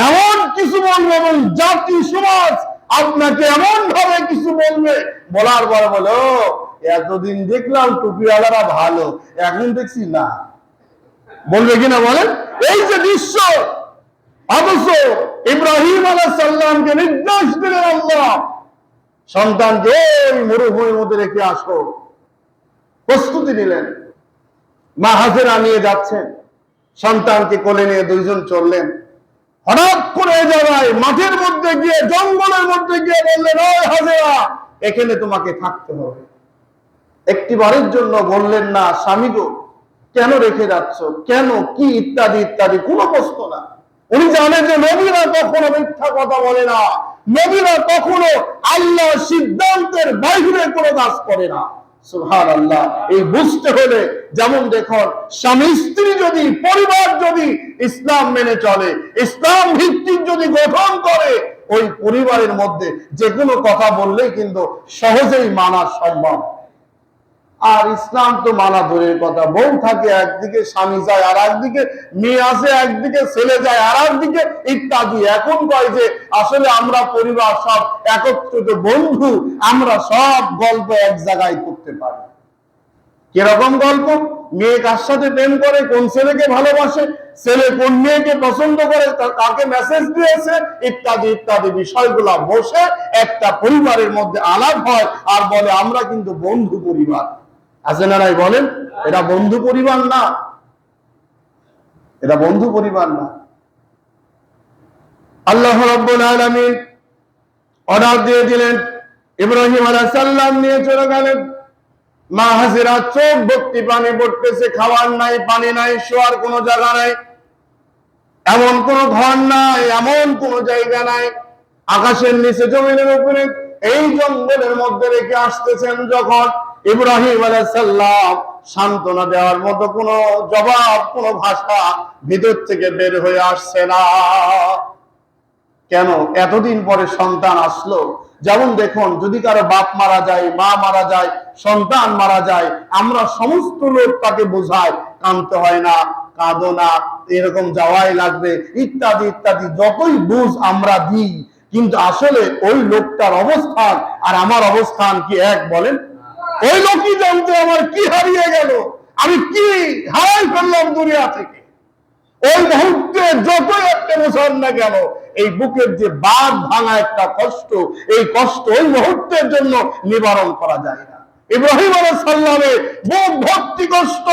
এমন কিছু বলবে এবং জাতি সমাজ আপনাকে এমন ভাবে কিছু বলবে, বলার পরে বলো এতদিন দেখলাম টুপিওয়ালারা ভালো, এখন দেখছি না, বলবে কিনা বলেন? এই যে দৃশ্য। অথচ ইব্রাহিম আলাইহিস সালামকে নির্দেশ দিলেন আল্লাহ, সন্তানকে ওই মরুভূমির মধ্যে রেখে আসো। প্রস্তুতি নিলেন, মা হাজেরা নিয়ে যাচ্ছেন, সন্তানকে কোলে নিয়ে দুইজন চললেন। হঠাৎ করে যাওয়ায় মাঠের মধ্যে গিয়ে, জঙ্গলের মধ্যে গিয়ে বললেন, ওই হাজেরা এখানে তোমাকে থাকতে হবে। একটি বারের জন্য বললেন না স্বামী গো কেন রেখে যাচ্ছ, কেন, কি, ইত্যাদি ইত্যাদি কোনো প্রশ্ন না। উনি জানেন যে নবীরা কখনো মিথ্যা কথা বলে না, নবীরা কখনো আল্লাহ সিদ্ধান্তের বাইরে কোনো কাজ করে না। সুবহানাল্লাহ। এই বুঝতে হলে যেমন দেখুন, স্বামী স্ত্রী যদি, পরিবার যদি ইসলাম মেনে চলে, ইসলাম ভিত্তিক যদি গঠন করে, ওই পরিবারের মধ্যে যে কোনো কথা বললেই কিন্তু সহজেই মানা সম্ভব। আর ইসলাম তো মানা দূরের কথা, বউ থাকে একদিকে, স্বামী যায় আর একদিকে, মেয়ে আসে একদিকে, ছেলে যায় আর একদিকে, ইত্যাদি। এখন কয় যে আসলে আমরা পরিবার সব একত্রিত বন্ধু, আমরা সব গল্প এক জায়গায় করতে পারি। কিরকম গল্প? মেয়ে কার সাথে প্রেম করে, কোন ছেলেকে ভালোবাসে, ছেলে কোন মেয়েকে পছন্দ করে, কাকে মেসেজ দিয়েছে, ইত্যাদি ইত্যাদি বিষয়গুলা বসে একটা পরিবারের মধ্যে আলাপ হয় আর বলে আমরা কিন্তু বন্ধু পরিবার। আছে না নাই বলেন? এটা বন্ধু পরিবার না, এটা বন্ধু পরিবার না। আল্লাহ রাব্বুল আলামিন অর্ডার দিয়ে দিলেন, ইব্রাহিম আলাইহিস সালাম নিয়ে চলে গেলেন। মা হাজেরা চোখ ভর্তি পানি পড়তেছে, খাবার নাই, পানি নাই, শোয়ার কোনো জায়গা নাই, এমন কোন ঘর নাই, এমন কোন জায়গা নাই। আকাশের নিচে, জমিনের উপরে, এই জঙ্গলের মধ্যে রেখে আসতেছেন যখন, ইব্রাহিম আলাইহিস সালাম সান্ত্বনা দেওয়ার মতো কোন জবাব, কোন ভাষা ভিতর থেকে বের হয়ে আসছে না। কেন? এতদিন পরে সন্তান আসলো। যেমন দেখুন, যদি কারো বাপ মারা যায়, মা মারা যায়, সন্তান মারা যায়, আমরা সমস্ত লোক তাকে বোঝাই কাঁদতে হয় না, কাঁদো না, এরকম যাওয়াই লাগবে, ইত্যাদি ইত্যাদি যতই বুঝ আমরা দিই, কিন্তু আসলে ওই লোকটার অবস্থান আর আমার অবস্থান কি এক বলেন? ওই লোকই জানতে আমার কি হারিয়ে গেল, আমি কি হারাই ফেললাম দুনিয়া থেকে। ওই মুহূর্তে যতই একটা বোঝান না কেন, এই বুকের যে বাঁধ ভাঙা একটা কষ্ট, এই কষ্ট ওই মুহূর্তের জন্য নিবারণ করা যায় না। ইব্রাহিম আলাইহিস সালামের বুক ভর্তি কষ্ট,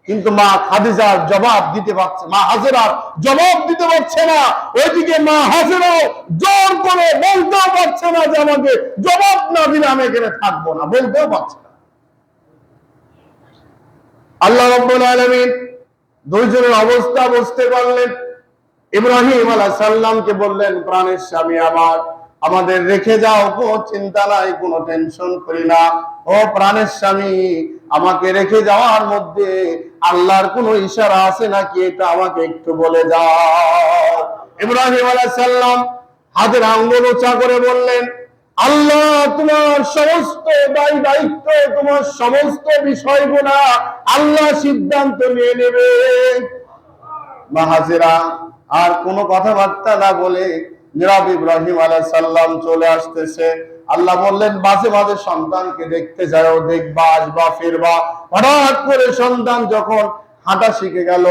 কিন্তু মা খাদিজার জবাব দিতে পারছে, মা হাজেরার জবাব দিতে পারছে না। ওইদিকে মা হাজেরাও জোর করে বলতেও পারছে না যে আমাকে জবাব না দিলে আমি এখানে থাকবো না, বলতেও পারছে না। আল্লাহ রাব্বুল আলামিন দুইজনের অবস্থা বুঝতে পারলেন। ইব্রাহিম আলাইহিস সালামকে বললেন, প্রাণের স্বামী আমার, আমাদের রেখে যাও, কোনো চিন্তা নাই, কোনো টেনশন করি না। ও প্রাণের স্বামী, আমাকে রেখে যাওয়ার মধ্যে আল্লাহর কোনো ইশারা আছে নাকি, এটা আমাকে একটু বলে যাও। ইব্রাহিম আলাইহিস সালাম হাতের আঙ্গুল উঁচা করে বললেন, আল্লাহ তোমার সমস্ত দায়িত্ব, তোমার সমস্ত বিষয়গুলা আল্লাহ সিদ্ধান্ত নিয়ে নেবে। মা হাজেরা আর কোনো কথাবার্তা না বলে নীরব ইব্রাহিম আলাইহিস সালাম চলে আসতেছে। আল্লাহ বললেন, মাঝে মাঝে সন্তানকে দেখতে যাও, দেখবা, আসবা, ফিরবা। হঠাৎ করে সন্তান যখন হাঁটা শিখে গেল,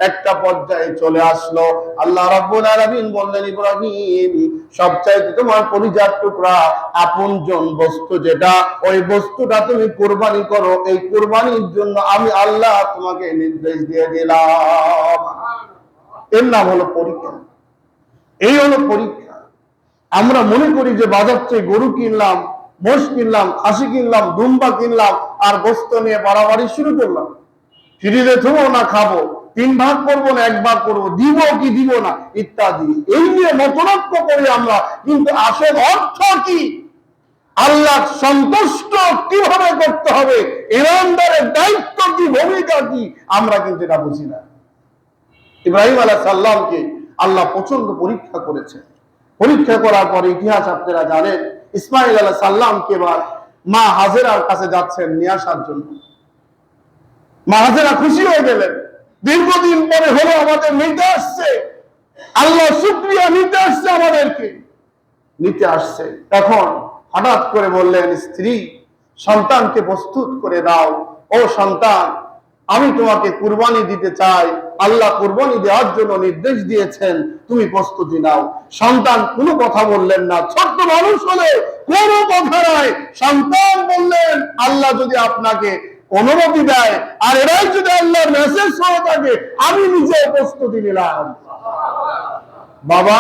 একটা পর্যায়ে চলে আসলো, আল্লাহ রাব্বুল আলামিন বললেন, ইব্রাহিম, সবচাইতে তোমার কলিজার টুকরা আপনজন বস্তু যেটা, ওই বস্তুটা তুমি কুরবানি করো। এই কুরবানির জন্য আমি আল্লাহ তোমাকে নির্দেশ দিয়ে দিলাম। এর নাম হলো পরীক্ষা। এই হলো পরীক্ষা। আমরা মনে করি যে বাজার থেকে গরু কিনলাম, মোষ কিনলাম, খাসি কিনলাম, দুম্বা কিনলাম, আর গোস্ত নিয়ে বাড়াবাড়ি শুরু করলাম। ফ্রিজে থবো না খাবো, 3 ভাগ করবো না 1 ভাগ করবো, দিব কি দিব না ইত্যাদি, এই নিয়ে মতনৈক্য করি আমরা। কিন্তু আসল অর্থ কি, আল্লাহ সন্তুষ্ট কিভাবে করতে হবে, ইমানদারের দায়িত্ব কি, ভূমিকা কি, আমরা কিন্তু এটা বুঝি না। ইব্রাহিম আলাইহিস সালামকে আল্লাহ প্রচন্ড পরীক্ষা করেছে। পরীক্ষা করার পরে ইতিহাস আপনারা জানেন, ইসমাইল আলাইহিস সালামকে এবার মা হাজেরার কাছে যাচ্ছেন নিয়ে আসার জন্য। মা হাজেরা খুশি হয়ে গেলেন, দীর্ঘদিন পরে হলো আমাদের নিতে আসছে, আল্লাহ শুকরিয়া নিতে আসছে, আমাদেরকে নিতে আসছে। তখন হঠাৎ করে বললেন, স্ত্রী, সন্তানকে প্রস্তুত করে দাও। ও সন্তান, আমি তোমাকে কুরবানি দিতে চাই, আল্লাহ কুরবানি দেওয়ার জন্য নির্দেশ দিয়েছেন, তুমি প্রস্তুতি নাও। সন্তান কোনো কথা বললেন না, ছোট্ট মানুষ হলে কোনো কথা নাই। সন্তান বললেন, আল্লাহ যদি আপনাকে অনুমতি দেয়, আর এরাই যদি আল্লাহর মেসেজ হয়ে থাকে, আমি নিজে প্রস্তুতি নিলাম। বাবা,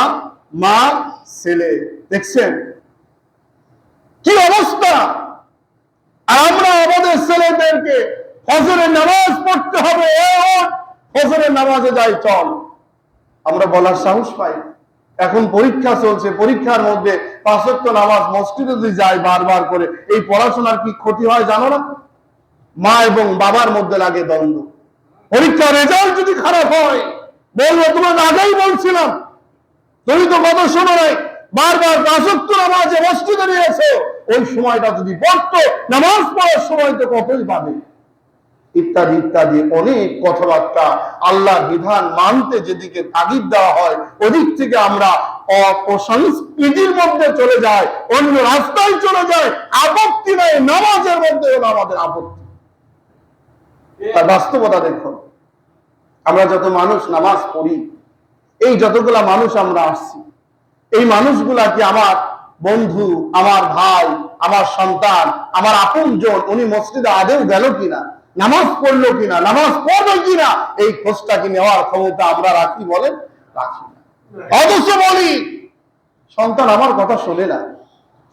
মা, ছেলে, দেখছেন কি অবস্থা। আর আমরা আমাদের ছেলেদেরকে ফজরের নামাজ পড়তে হবে, ফজরের নামাজে যাই চল, আমরা বলার সাহস পাই। এখন পরীক্ষা চলছে, পরীক্ষার মধ্যে 5 ওয়াক্ত নামাজ মসজিদে যদি যাই বারবার করে, এই পড়াশোনার কি ক্ষতি হয় জানো না? মা এবং বাবার মধ্যে লাগে দ্বন্দ্ব। পরীক্ষার রেজাল্ট যদি খারাপ হয়, বলবো তোমাকে আগেই বলছিলাম, তুমি তো কথা শোনো নাই, বারবার 5 ওয়াক্ত নামাজে মসজিদে নিয়েছো, ওই সময়টা যদি পড়তো, নামাজ পড়ার সময় তো কতই পাবে, ইত্যাদি ইত্যাদি অনেক কথাবার্তা। আল্লাহ বিধান মানতে যেদিকে তাগিদ দেওয়া হয়, ওদিক থেকে আমরা অপসংস্কৃতির মধ্যে চলে যাই, অন্য রাস্তায় চলে যায়। আপত্তি নাই, নামাজের মধ্যে হলো আমাদের আপত্তি। তার বাস্তবতা দেখো, আমরা যত মানুষ নামাজ পড়ি, এই যতগুলা মানুষ আমরা আসছি, এই মানুষগুলা কি আমার বন্ধু, আমার ভাই, আমার সন্তান, আমার আপনজন? উনি মসজিদে আদেও গেল কিনা, নামাজ পড়লো কিনা, নামাজ পড়বে কিনা, এই খোঁজটা কি নেওয়ার ক্ষমতা আমরা রাখি? বলেন, রাখি না। অথচ বলি, সন্তান আমার কথা শোনে না,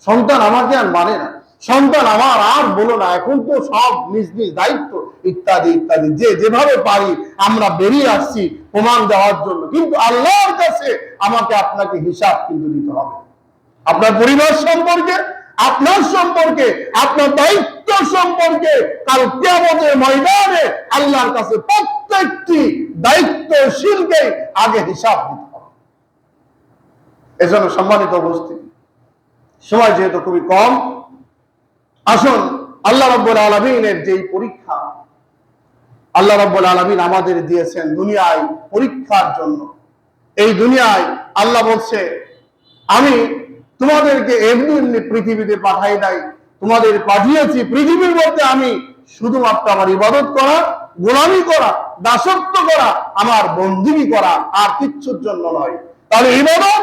সন্তান আমাকে আর মানে না, সন্তান আমার আর বলো না, এখন তো সব নিজ নিজ দায়িত্ব, ইত্যাদি ইত্যাদি। যে যেভাবে পারি আমরা বেরিয়ে আসছি প্রমাণ দেওয়ার জন্য। কিন্তু আল্লাহর কাছে আমাকে আপনাকে হিসাব কিন্তু দিতে হবে, আপনার পরিবার সম্পর্কে, আপনার সম্পর্কে, আপনার দায়িত্ব সম্পর্কে। কাল কিয়ামতের ময়দানে আল্লাহর কাছে প্রত্যেকটি দায়িত্বশীলকে আগে হিসাব দিতে হবে। এজন্য সম্মানিত উপস্থিতি, সময় যেহেতু খুবই কম, আসুন আল্লাহ রাব্বুল আলামিনের যেই পরীক্ষা আল্লাহ রাব্বুল আলামিন আমাদের দিয়েছেন দুনিয়ায় পরীক্ষার জন্য। এই দুনিয়ায় আল্লাহ বলছে, আমি তোমাদেরকে এমনি এমনি পৃথিবীতে পাঠাই নাই, তোমাদের পাঠিয়েছি পৃথিবীর মধ্যে আমি শুধুমাত্র আমার ইবাদত করা, গোলামি করা, দাসত্ব করা, আমার বন্দিগি করা, আর কিচ্ছুর জন্য নয়। তাহলে ইবাদত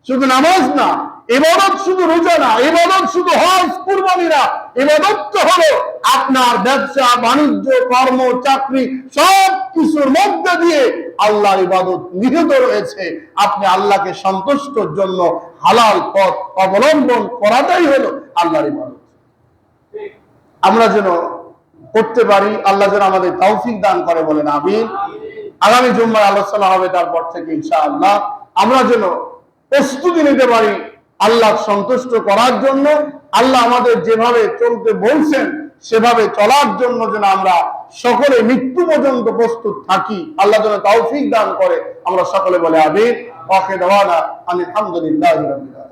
শুধু নামাজ না, ইবাদত শুধু রোজা না, ইবাদত শুধু হজ কুরবানি না, ইবাদত তো হলো আপনার ব্যবসা বাণিজ্য, কর্ম, চাকরি, সব কিছুর মধ্যে দিয়ে আল্লাহর ইবাদত নিহিত রয়েছে। আপনি আল্লাহকে সন্তুষ্টর জন্য হালাল পথ অবলম্বন করাটাই হলো আল্লাহর ইবাদত। আমরা যেন করতে পারি, আল্লাহ যেন আমাদের তৌফিক দান করে, বলেন আমিন। আগামী জুম্মায় আলোচনা হবে তারপর থেকে ইনশাআল্লাহ। আমরা যেন প্রস্তুতি নিতে পারি, আল্লাহ সন্তুষ্ট করার জন্য, আল্লাহ আমাদের যেভাবে চলতে বলছেন সেভাবে চলার জন্য যেন আমরা সকলে মৃত্যু পর্যন্ত প্রস্তুত থাকি। আল্লাহ যেন তৌফিক দান করে। আমরা সকলে বলে আমিন। ওয়া আখিরু দাওয়ানা আলহামদুলিল্লাহি রাব্বিল আলামিন।